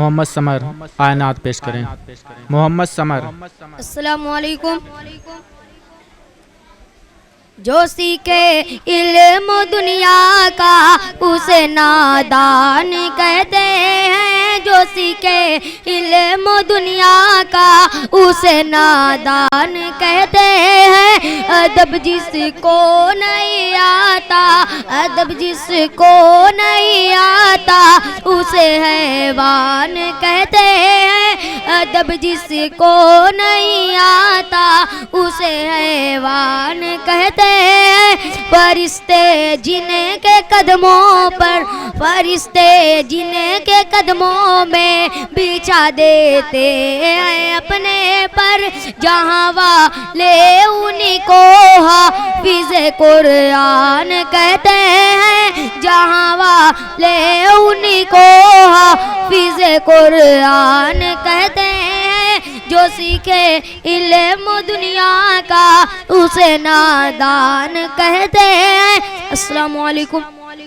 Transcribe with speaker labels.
Speaker 1: Mohammad summer आयनात पेश करें। Mohammad summer.
Speaker 2: अस्सलामु अलैकुम। जो सीखे इल्म दुनिया का उसे नादान कहते हैं। जो सीखे इल्म दुनिया का उसे नादान कहते हैं। अदब जिसको नहीं आता, अदब जिसको नहीं आता उसे हैवान कहते हैं। अदब जिसको नहीं आता उसे हैवान कहते हैं। फरिश्ते जिनके कदमों पर, फरिश्ते जिनके कदमों में बिछा देते हैं अपने पर, जहाँ वाले उन्हीं को हाफिज़े कुरान कहते हैं। जहाँ वाले उन्हीं को हाफिज़े कुरान कहते हैं। जो सीखे इल्म दुनिया का उसे नादान कहते हैं। अस्सलामु अलैकुम।